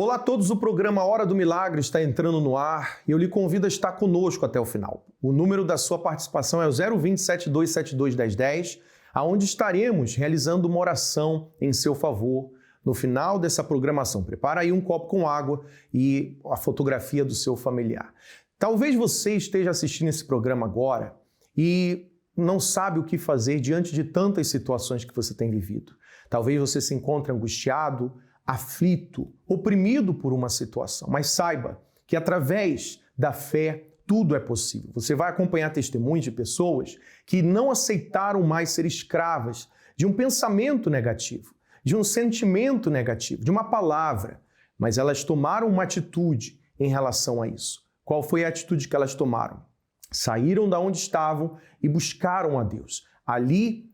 Olá a todos, o programa Hora do Milagre está entrando no ar e eu lhe convido a estar conosco até o final. O número da sua participação é o 020 7272 1010, aonde estaremos realizando uma oração em seu favor no final dessa programação. Prepara aí um copo com água e a fotografia do seu familiar. Talvez você esteja assistindo esse programa agora e não sabe o que fazer diante de tantas situações que você tem vivido. Talvez você se encontre angustiado, aflito, oprimido por uma situação. Mas saiba que através da fé tudo é possível. Você vai acompanhar testemunhos de pessoas que não aceitaram mais ser escravas de um pensamento negativo, de um sentimento negativo, de uma palavra, mas elas tomaram uma atitude em relação a isso. Qual foi a atitude que elas tomaram? Saíram da onde estavam e buscaram a Deus. Ali,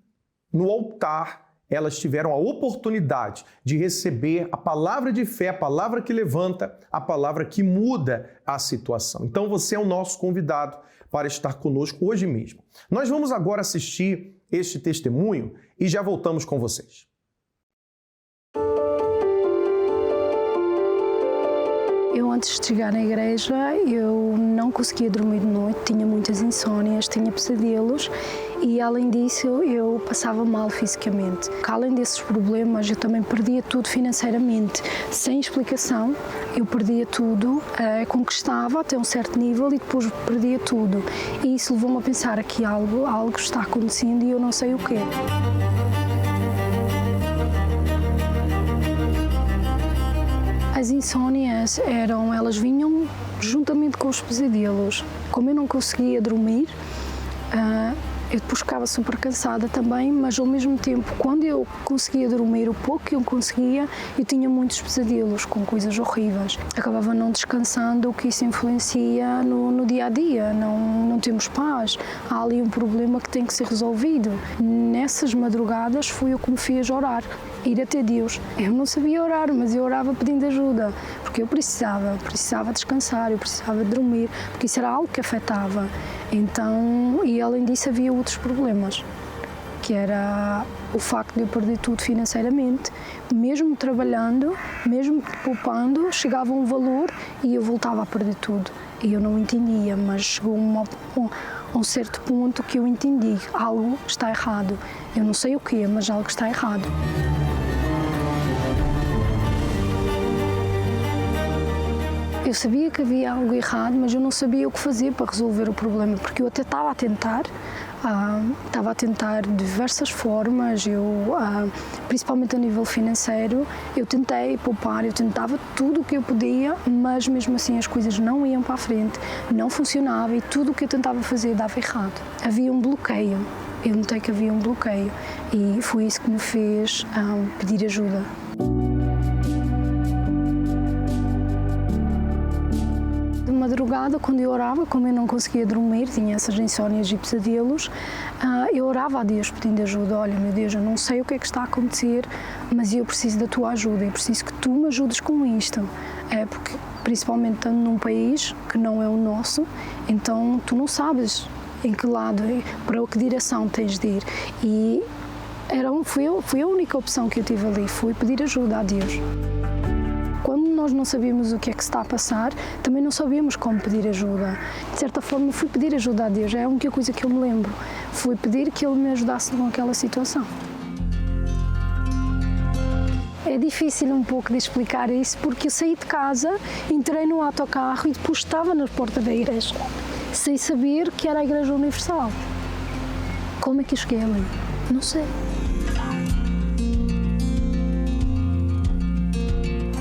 no altar, elas tiveram a oportunidade de receber a palavra de fé, a palavra que levanta, a palavra que muda a situação. Então você é o nosso convidado para estar conosco hoje mesmo. Nós vamos agora assistir este testemunho e já voltamos com vocês. Eu, antes de chegar na igreja, eu não conseguia dormir de noite, tinha muitas insónias, tinha pesadelos e, além disso, eu passava mal fisicamente. Além desses problemas, eu também perdia tudo financeiramente. Sem explicação, eu perdia tudo, conquistava até um certo nível e depois perdia tudo. E isso levou-me a pensar que algo está acontecendo e eu não sei o quê. As insónias elas vinham juntamente com os pesadelos. Como eu não conseguia dormir, eu depois ficava super cansada também, mas ao mesmo tempo, quando eu conseguia dormir, o pouco que eu conseguia, eu tinha muitos pesadelos com coisas horríveis. Acabava não descansando, o que isso influencia no dia a dia, não temos paz. Há ali um problema que tem que ser resolvido. Nessas madrugadas foi o que me fez orar, ir até Deus. Eu não sabia orar, mas eu orava pedindo ajuda, porque eu precisava descansar, eu precisava dormir, porque isso era algo que afetava. Então, e além disso havia outros problemas, que era o facto de eu perder tudo financeiramente, mesmo trabalhando, mesmo poupando, chegava um valor e eu voltava a perder tudo. E eu não entendia, mas chegou a um certo ponto que eu entendi, algo está errado. Eu não sei o quê, mas algo está errado. Eu sabia que havia algo errado, mas eu não sabia o que fazer para resolver o problema, porque eu até estava a tentar de diversas formas, principalmente a nível financeiro, eu tentei poupar, eu tentava tudo o que eu podia, mas mesmo assim as coisas não iam para a frente, não funcionava e tudo o que eu tentava fazer dava errado. Havia um bloqueio, eu notei que havia um bloqueio e foi isso que me fez pedir ajuda. De madrugada, quando eu orava, como eu não conseguia dormir, tinha essas insónias e pesadelos, eu orava a Deus pedindo ajuda. Olha, meu Deus, eu não sei o que é que está a acontecer, mas eu preciso da tua ajuda, eu preciso que tu me ajudes com isto. Porque, principalmente estando num país que não é o nosso, então tu não sabes em que lado, para que direção tens de ir. E foi a única opção que eu tive ali, foi pedir ajuda a Deus. Quando nós não sabíamos o que é que se está a passar, também não sabíamos como pedir ajuda. De certa forma, fui pedir ajuda a Deus, é a única coisa que eu me lembro. Fui pedir que Ele me ajudasse com aquela situação. É difícil um pouco de explicar isso, porque eu saí de casa, entrei no autocarro e depois estava na porta da igreja, sem saber que era a Igreja Universal. Como é que eu cheguei ali? Não sei.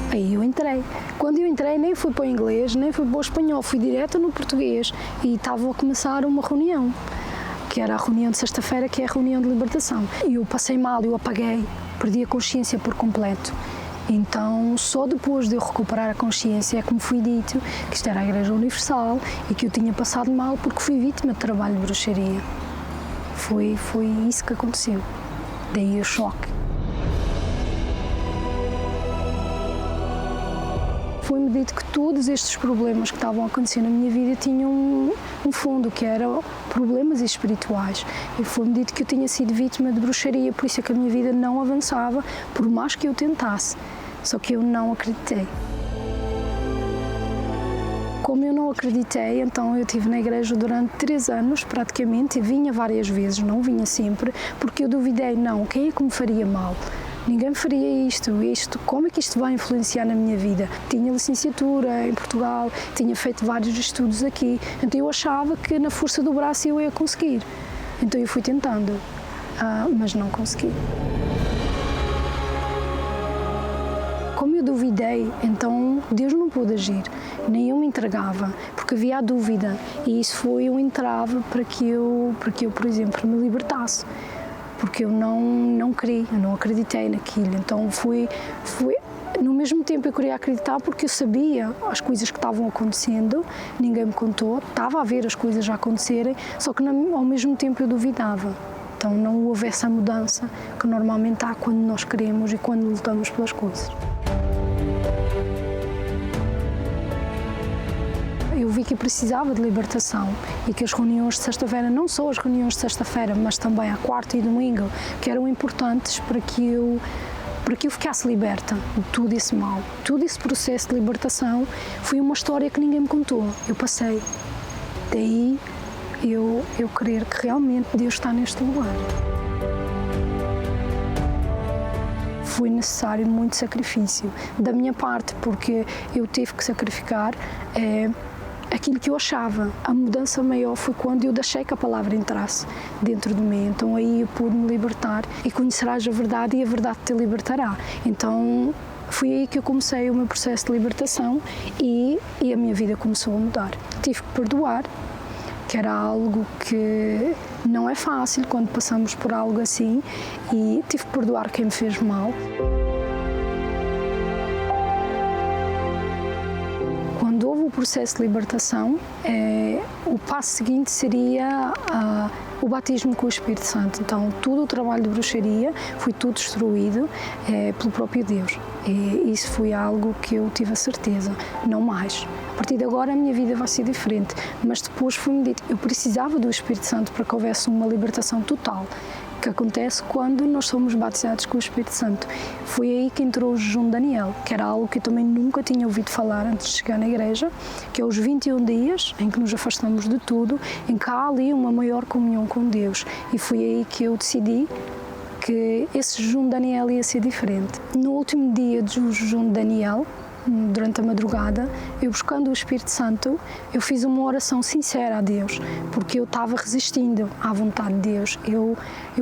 Aí eu entrei. Quando eu entrei, nem fui para o inglês, nem fui para o espanhol, fui direto no português e estava a começar uma reunião, que era a reunião de sexta-feira, que é a reunião de libertação. E eu passei mal, eu apaguei, perdi a consciência por completo. Então, só depois de eu recuperar a consciência é que me foi dito que isto era a Igreja Universal e que eu tinha passado mal porque fui vítima de trabalho de bruxaria. Foi isso que aconteceu. Daí o choque. Foi-me dito que todos estes problemas que estavam a acontecer na minha vida tinham um fundo, que eram problemas espirituais. E foi-me dito que eu tinha sido vítima de bruxaria, por isso é que a minha vida não avançava, por mais que eu tentasse. Só que eu não acreditei. Como eu não acreditei, então eu estive na igreja durante 3 anos, praticamente, e vinha várias vezes, não vinha sempre, porque eu duvidei, não, quem é que me faria mal? Ninguém me faria isto, como é que isto vai influenciar na minha vida? Tinha licenciatura em Portugal, tinha feito vários estudos aqui, então eu achava que na força do braço eu ia conseguir. Então eu fui tentando, mas não consegui. Como eu duvidei, então Deus não pôde agir, nem eu me entregava, porque havia a dúvida, e isso foi um entrave para que eu, por exemplo, me libertasse. Porque eu não queria, eu não acreditei naquilo, então no mesmo tempo eu queria acreditar porque eu sabia as coisas que estavam acontecendo, ninguém me contou, estava a ver as coisas a acontecerem, só que ao mesmo tempo eu duvidava. Então não houve essa mudança que normalmente há quando nós queremos e quando lutamos pelas coisas. Eu vi que eu precisava de libertação e que as reuniões de sexta-feira, não só as reuniões de sexta-feira, mas também a quarta e domingo, que eram importantes para que eu ficasse liberta de tudo esse mal. Todo esse processo de libertação foi uma história que ninguém me contou, eu passei. Daí eu crer que realmente Deus está neste lugar. Foi necessário muito sacrifício da minha parte, porque eu tive que sacrificar aquilo que eu achava. A mudança maior foi quando eu deixei que a palavra entrasse dentro de mim. Então aí eu pude me libertar e conhecerás a verdade e a verdade te libertará. Então foi aí que eu comecei o meu processo de libertação e a minha vida começou a mudar. Tive que perdoar, que era algo que não é fácil quando passamos por algo assim, e tive que perdoar quem me fez mal. Quando houve o processo de libertação, o passo seguinte seria o batismo com o Espírito Santo. Então, todo o trabalho de bruxaria foi tudo destruído pelo próprio Deus. E isso foi algo que eu tive a certeza, não mais. A partir de agora a minha vida vai ser diferente, mas depois foi-me dito que eu precisava do Espírito Santo para que houvesse uma libertação total, que acontece quando nós somos batizados com o Espírito Santo. Foi aí que entrou o jejum de Daniel, que era algo que eu também nunca tinha ouvido falar antes de chegar na igreja, que é os 21 dias em que nos afastamos de tudo, em que há ali uma maior comunhão com Deus. E foi aí que eu decidi que esse jejum de Daniel ia ser diferente. No último dia do jejum de Daniel, durante a madrugada, eu buscando o Espírito Santo, eu fiz uma oração sincera a Deus, porque eu estava resistindo à vontade de Deus. Eu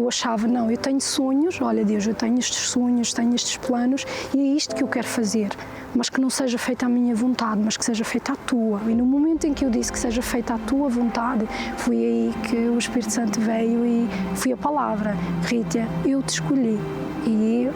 achava, não, eu tenho sonhos, olha Deus, eu tenho estes sonhos, tenho estes planos e é isto que eu quero fazer, mas que não seja feita a minha vontade, mas que seja feita a tua. E no momento em que eu disse que seja feita a tua vontade, foi aí que o Espírito Santo veio e foi a palavra: Rita, eu te escolhi. E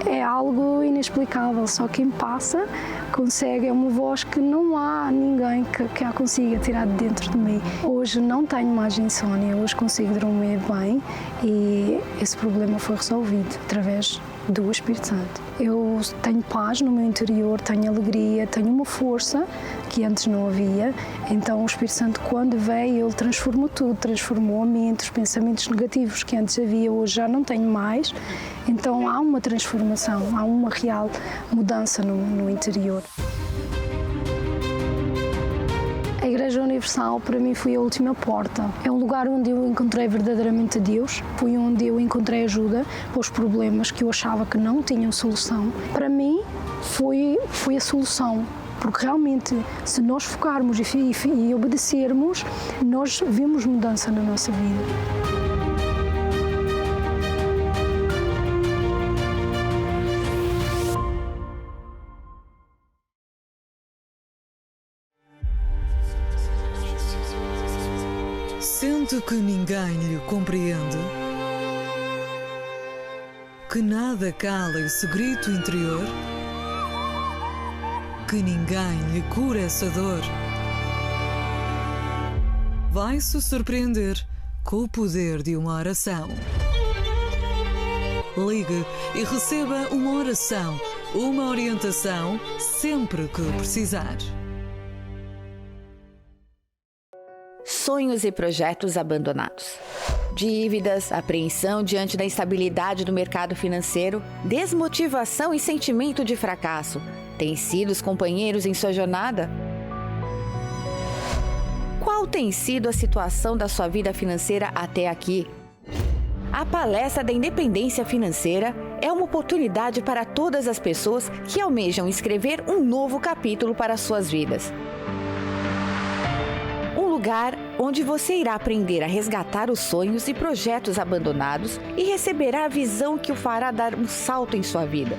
é algo inexplicável, só quem passa consegue, é uma voz que não há ninguém que a consiga tirar de dentro de mim. Hoje não tenho mais insónia, hoje consigo dormir bem e esse problema foi resolvido através do Espírito Santo. Eu tenho paz no meu interior, tenho alegria, tenho uma força que antes não havia. Então o Espírito Santo, quando veio, ele transformou tudo, transformou a mente, os pensamentos negativos que antes havia, hoje já não tenho mais. Então há uma transformação, há uma real mudança no interior. A Igreja Universal para mim foi a última porta. É um lugar onde eu encontrei verdadeiramente a Deus, foi onde eu encontrei ajuda para os problemas que eu achava que não tinham solução. Para mim foi a solução, porque realmente se nós focarmos e obedecermos, nós vemos mudança na nossa vida. Sente que ninguém lhe compreende? Que nada cala esse grito interior? Que ninguém lhe cura essa dor? Vai se surpreender com o poder de uma oração. Ligue e receba uma oração, uma orientação, sempre que precisar. Sonhos e projetos abandonados. Dívidas, apreensão diante da instabilidade do mercado financeiro, desmotivação e sentimento de fracasso. Têm sido os companheiros em sua jornada? Qual tem sido a situação da sua vida financeira até aqui? A Palestra da Independência Financeira é uma oportunidade para todas as pessoas que almejam escrever um novo capítulo para suas vidas. Um lugar onde você irá aprender a resgatar os sonhos e projetos abandonados e receberá a visão que o fará dar um salto em sua vida.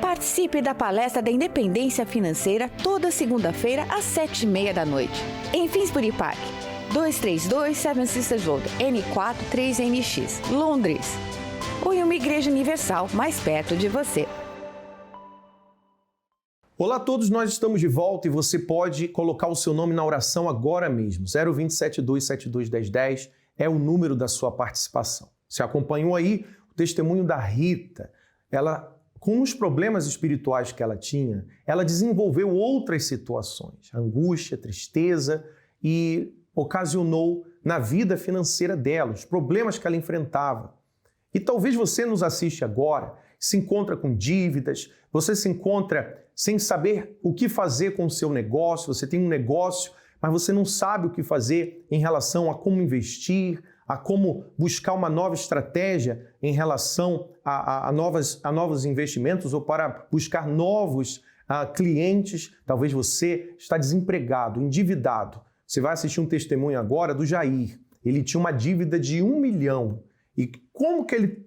Participe da Palestra da Independência Financeira toda segunda-feira às 7h30 da noite, em Finsbury Park, 232 Seven Sisters Road, N4 3NX, Londres. Ou em uma igreja universal mais perto de você. Olá a todos, nós estamos de volta e você pode colocar o seu nome na oração agora mesmo. 020-7272-1010 é o número da sua participação. Você acompanhou aí o testemunho da Rita. Ela, com os problemas espirituais que ela tinha, ela desenvolveu outras situações, angústia, tristeza e ocasionou na vida financeira dela, os problemas que ela enfrentava. E talvez você nos assiste agora, se encontra com dívidas, você se encontra sem saber o que fazer com o seu negócio, você tem um negócio, mas você não sabe o que fazer em relação a como investir, a como buscar uma nova estratégia em relação a novos investimentos ou para buscar novos clientes. Talvez você está desempregado, endividado. Você vai assistir um testemunho agora do Jair. Ele tinha uma dívida de 1 milhão. E como que ele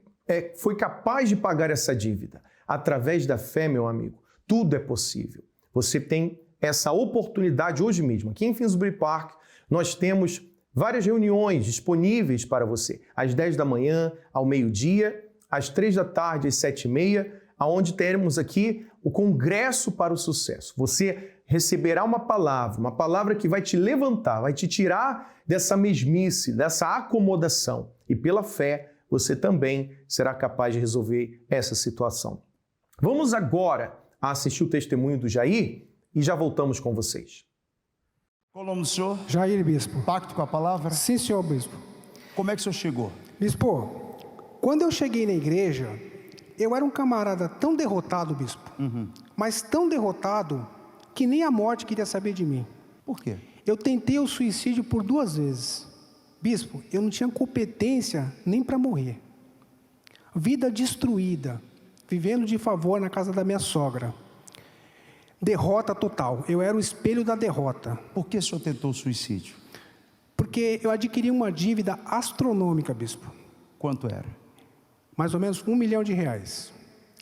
foi capaz de pagar essa dívida? Através da fé, meu amigo. Tudo é possível. Você tem essa oportunidade hoje mesmo. Aqui em Finsbury Park, nós temos várias reuniões disponíveis para você. Às 10 da manhã, ao meio-dia, às 3 da tarde, às 7h30, onde teremos aqui o Congresso para o Sucesso. Você receberá uma palavra que vai te levantar, vai te tirar dessa mesmice, dessa acomodação. E pela fé, você também será capaz de resolver essa situação. Vamos agora assistir o testemunho do Jair e já voltamos com vocês. Qual o nome do senhor? Jair, bispo. Pacto com a palavra? Sim, senhor bispo. Como é que o senhor chegou? Bispo, quando eu cheguei na igreja, eu era um camarada tão derrotado, bispo, mas tão derrotado que nem a morte queria saber de mim. Por quê? Eu tentei o suicídio por 2 vezes. Bispo, eu não tinha competência nem para morrer. Vida destruída, vivendo de favor na casa da minha sogra. Derrota total, eu era o espelho da derrota. Por que o senhor tentou o suicídio? Porque eu adquiri uma dívida astronômica, bispo. Quanto era? Mais ou menos R$1 milhão.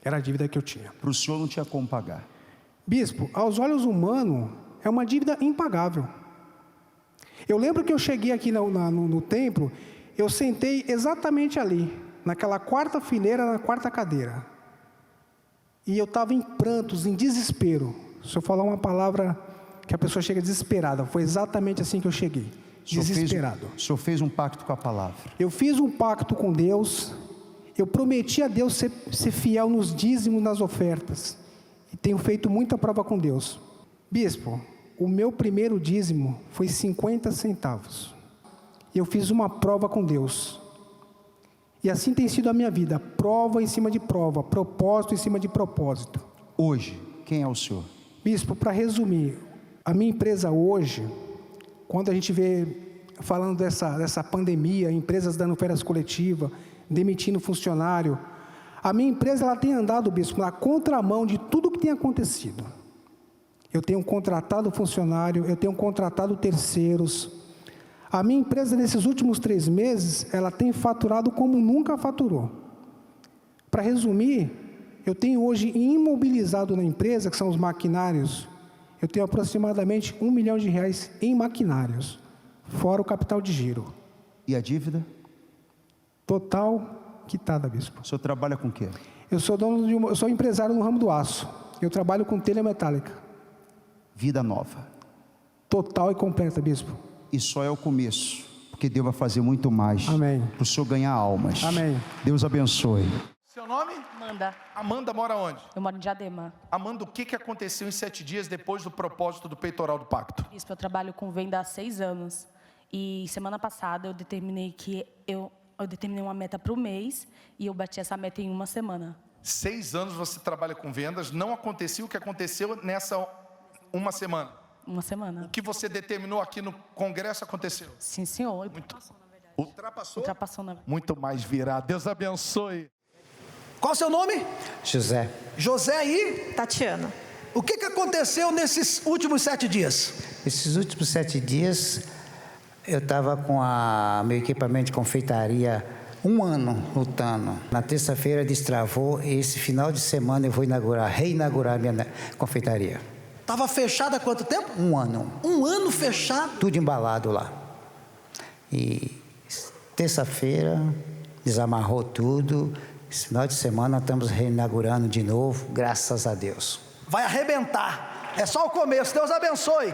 Era a dívida que eu tinha. Para o senhor não tinha como pagar. Bispo, aos olhos humanos, é uma dívida impagável. Eu lembro que eu cheguei aqui no templo, eu sentei exatamente ali, naquela 4ª fileira, na 4ª cadeira. E eu estava em prantos, em desespero. Se eu falar uma palavra que a pessoa chega desesperada, foi exatamente assim que eu cheguei, desesperado. O senhor fez um pacto com a palavra. Eu fiz um pacto com Deus, eu prometi a Deus ser fiel nos dízimos, nas ofertas. E tenho feito muita prova com Deus. Bispo, o meu primeiro dízimo foi 50 centavos. Eu fiz uma prova com Deus. E assim tem sido a minha vida, prova em cima de prova, propósito em cima de propósito. Hoje, quem é o senhor? Bispo, para resumir, a minha empresa hoje, quando a gente vê falando dessa pandemia, empresas dando férias coletivas, demitindo funcionário, a minha empresa ela tem andado, bispo, na contramão de tudo que tem acontecido. Eu tenho contratado funcionário, eu tenho contratado terceiros. A minha empresa, nesses últimos 3 meses, ela tem faturado como nunca faturou. Para resumir, eu tenho hoje imobilizado na empresa, que são os maquinários, eu tenho aproximadamente R$1 milhão em maquinários, fora o capital de giro. E a dívida? Total quitada, bispo. O senhor trabalha com o quê? Eu sou empresário no ramo do aço. Eu trabalho com telha metálica. Vida nova. Total e completa, bispo. E só é o começo, porque Deus vai fazer muito mais. Amém. Para o senhor ganhar almas. Amém. Deus abençoe. Seu nome? Amanda. Amanda mora onde? Eu moro em Diadema. Amanda, o que aconteceu em 7 dias depois do propósito do peitoral do pacto? Isso, eu trabalho com venda há 6 anos. E semana passada eu determinei uma meta para o mês e eu bati essa meta em 1 semana. 6 anos você trabalha com vendas, não aconteceu o que aconteceu nessa 1 semana? Uma semana. O que você determinou aqui no Congresso aconteceu? Sim, senhor. Ultrapassou? Ultrapassou na... Muito mais virá. Deus abençoe. Qual o seu nome? José. José e? Tatiana. O que aconteceu nesses últimos 7 dias? Esses últimos 7 dias, eu estava com meu equipamento de confeitaria 1 ano lutando. Na terça-feira destravou e esse final de semana eu vou reinaugurar minha confeitaria. Estava fechada há quanto tempo? 1 ano. 1 ano fechado? Tudo embalado lá. E terça-feira desamarrou tudo. Esse final de semana estamos reinaugurando de novo, graças a Deus. Vai arrebentar. É só o começo. Deus abençoe.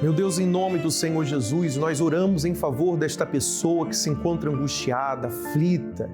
Meu Deus, em nome do Senhor Jesus, nós oramos em favor desta pessoa que se encontra angustiada, aflita,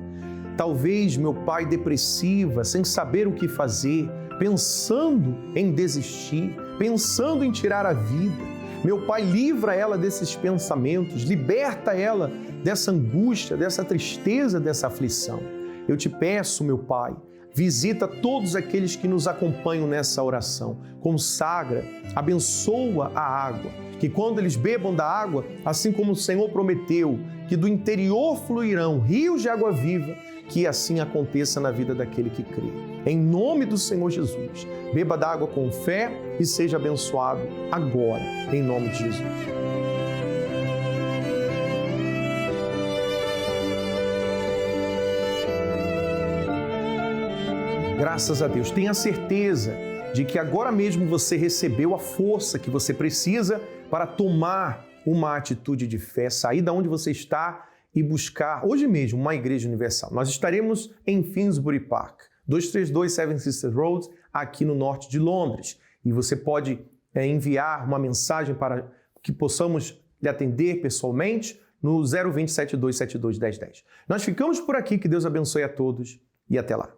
talvez, meu Pai, depressiva, sem saber o que fazer, pensando em desistir, pensando em tirar a vida. Meu Pai, livra ela desses pensamentos, liberta ela dessa angústia, dessa tristeza, dessa aflição. Eu te peço, meu Pai, visita todos aqueles que nos acompanham nessa oração. Consagra, abençoa a água, que quando eles bebam da água, assim como o Senhor prometeu, que do interior fluirão rios de água viva, que assim aconteça na vida daquele que crê. Em nome do Senhor Jesus, beba da água com fé e seja abençoado agora, em nome de Jesus. Graças a Deus. Tenha certeza de que agora mesmo você recebeu a força que você precisa para tomar uma atitude de fé, sair da onde você está e buscar hoje mesmo uma igreja universal. Nós estaremos em Finsbury Park, 232 Seven Sisters Road, aqui no norte de Londres. E você pode enviar uma mensagem para que possamos lhe atender pessoalmente no 020 7272 1010. Nós ficamos por aqui, que Deus abençoe a todos e até lá.